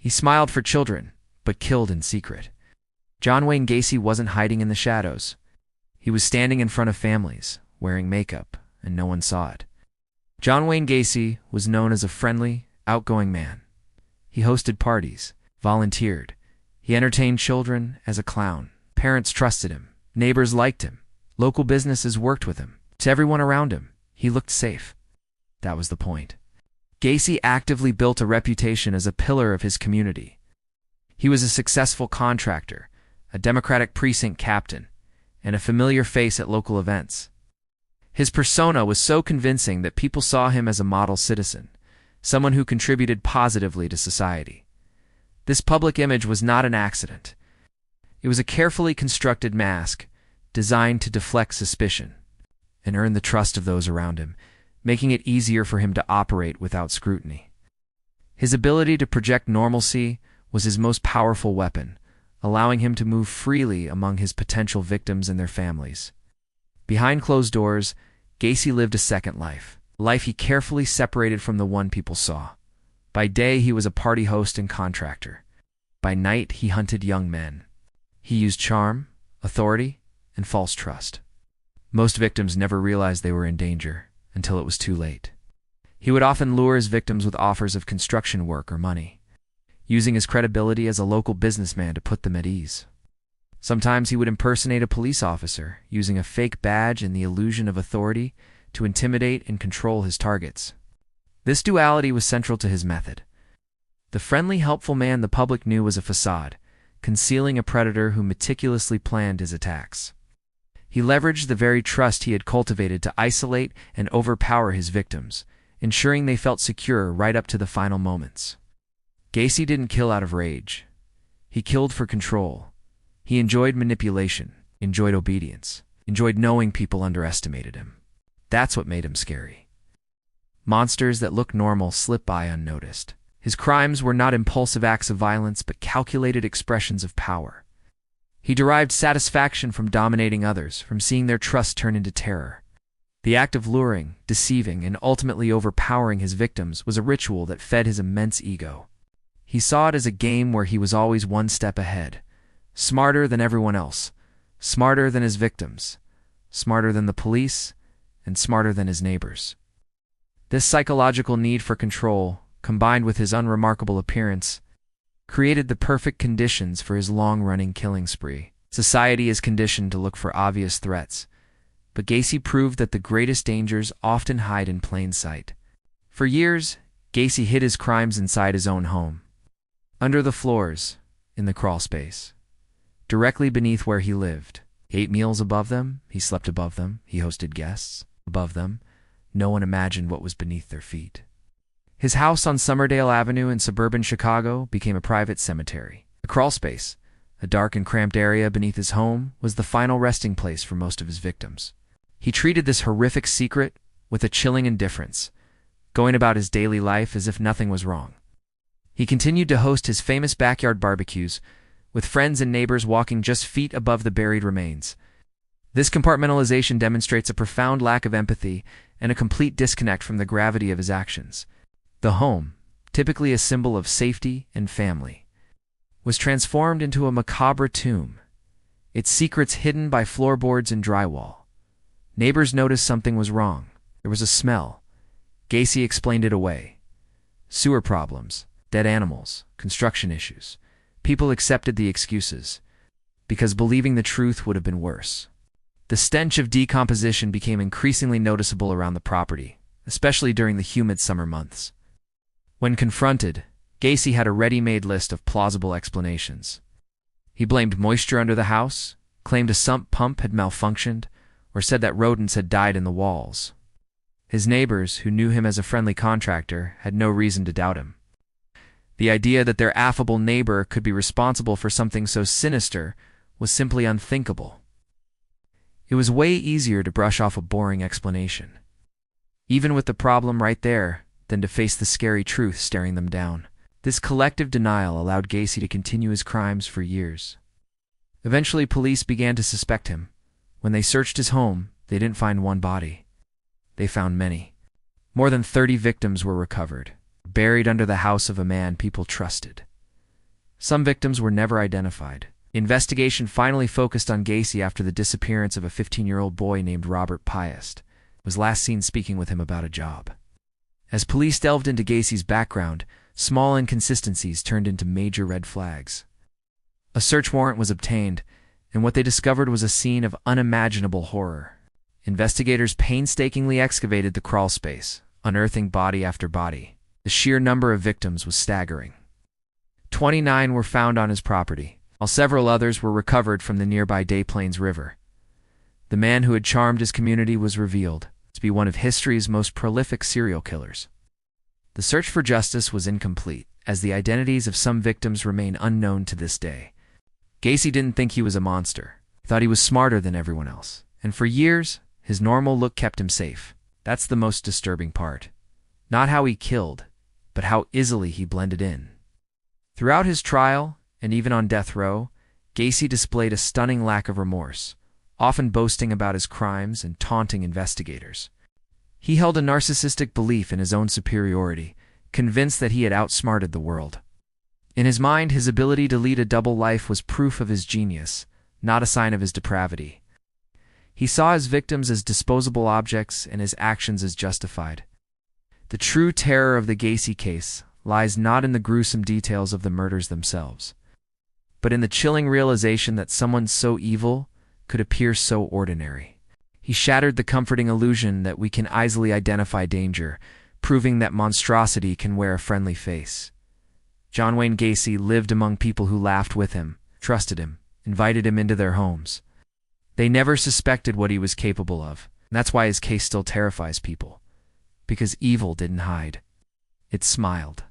He smiled for children, but killed in secret. John Wayne Gacy wasn't hiding in the shadows. He was standing in front of families, wearing makeup, and no one saw it. John Wayne Gacy was known as a friendly, outgoing man. He hosted parties, volunteered. He entertained children as a clown. Parents trusted him. Neighbors liked him. Local businesses worked with him. To everyone around him, he looked safe. That was the point. Gacy actively built a reputation as a pillar of his community. He was a successful contractor, a Democratic precinct captain, and a familiar face at local events. His persona was so convincing that people saw him as a model citizen, someone who contributed positively to society. This public image was not an accident. It was a carefully constructed mask designed to deflect suspicion and earn the trust of those around him, making it easier for him to operate without scrutiny. His ability to project normalcy was his most powerful weapon, allowing him to move freely among his potential victims and their families. Behind closed doors, Gacy lived a second life, a life he carefully separated from the one people saw. By day, he was a party host and contractor. By night, he hunted young men. He used charm, authority, and false trust. Most victims never realized they were in danger until it was too late. He would often lure his victims with offers of construction work or money, using his credibility as a local businessman to put them at ease. Sometimes he would impersonate a police officer, using a fake badge and the illusion of authority to intimidate and control his targets. This duality was central to his method. The friendly, helpful man the public knew was a facade, concealing a predator who meticulously planned his attacks. He leveraged the very trust he had cultivated to isolate and overpower his victims, ensuring they felt secure right up to the final moments. Gacy didn't kill out of rage. He killed for control. He enjoyed manipulation, enjoyed obedience, enjoyed knowing people underestimated him. That's what made him scary. Monsters that look normal slip by unnoticed. His crimes were not impulsive acts of violence, but calculated expressions of power. He derived satisfaction from dominating others, from seeing their trust turn into terror. The act of luring, deceiving, and ultimately overpowering his victims was a ritual that fed his immense ego. He saw it as a game where he was always one step ahead, smarter than everyone else, smarter than his victims, smarter than the police, and smarter than his neighbors. This psychological need for control, combined with his unremarkable appearance, created the perfect conditions for his long-running killing spree. Society is conditioned to look for obvious threats, but Gacy proved that the greatest dangers often hide in plain sight. For years, Gacy hid his crimes inside his own home. Under the floors, in the crawl space, directly beneath where he lived. He ate meals above them, he slept above them, he hosted guests above them. No one imagined what was beneath their feet. His house on Summerdale Avenue in suburban Chicago became a private cemetery. The crawl space, a dark and cramped area beneath his home, was the final resting place for most of his victims. He treated this horrific secret with a chilling indifference, going about his daily life as if nothing was wrong. He continued to host his famous backyard barbecues, with friends and neighbors walking just feet above the buried remains. This compartmentalization demonstrates a profound lack of empathy and a complete disconnect from the gravity of his actions. The home, typically a symbol of safety and family, was transformed into a macabre tomb, its secrets hidden by floorboards and drywall. Neighbors noticed something was wrong. There was a smell. Gacy explained it away. Sewer problems, dead animals, construction issues. People accepted the excuses, because believing the truth would have been worse. The stench of decomposition became increasingly noticeable around the property, especially during the humid summer months. When confronted, Gacy had a ready-made list of plausible explanations. He blamed moisture under the house, claimed a sump pump had malfunctioned, or said that rodents had died in the walls. His neighbors, who knew him as a friendly contractor, had no reason to doubt him. The idea that their affable neighbor could be responsible for something so sinister was simply unthinkable. It was way easier to brush off a boring explanation, even with the problem right there, than to face the scary truth staring them down. This collective denial allowed Gacy to continue his crimes for years. Eventually, police began to suspect him. When they searched his home, they didn't find one body. They found many. More than 30 victims were recovered, buried under the house of a man people trusted. Some victims were never identified. The investigation finally focused on Gacy after the disappearance of a 15-year-old boy named Robert Piest was last seen speaking with him about a job. As police delved into Gacy's background, small inconsistencies turned into major red flags. A search warrant was obtained, and what they discovered was a scene of unimaginable horror. Investigators painstakingly excavated the crawl space, unearthing body after body. The sheer number of victims was staggering. 29 were found on his property, while several others were recovered from the nearby Des Plaines River. The man who had charmed his community was revealed to be one of history's most prolific serial killers. The search for justice was incomplete, as the identities of some victims remain unknown to this day. Gacy didn't think he was a monster. He thought he was smarter than everyone else. And for years, his normal look kept him safe. That's the most disturbing part. Not how he killed, but how easily he blended in. Throughout his trial, and even on death row, Gacy displayed a stunning lack of remorse, often boasting about his crimes and taunting investigators. He held a narcissistic belief in his own superiority, convinced that he had outsmarted the world. In his mind, his ability to lead a double life was proof of his genius, not a sign of his depravity. He saw his victims as disposable objects and his actions as justified. The true terror of the Gacy case lies not in the gruesome details of the murders themselves, but in the chilling realization that someone so evil could appear so ordinary. He shattered the comforting illusion that we can easily identify danger, proving that monstrosity can wear a friendly face. John Wayne Gacy lived among people who laughed with him, trusted him, invited him into their homes. They never suspected what he was capable of, and that's why his case still terrifies people. Because evil didn't hide. It smiled.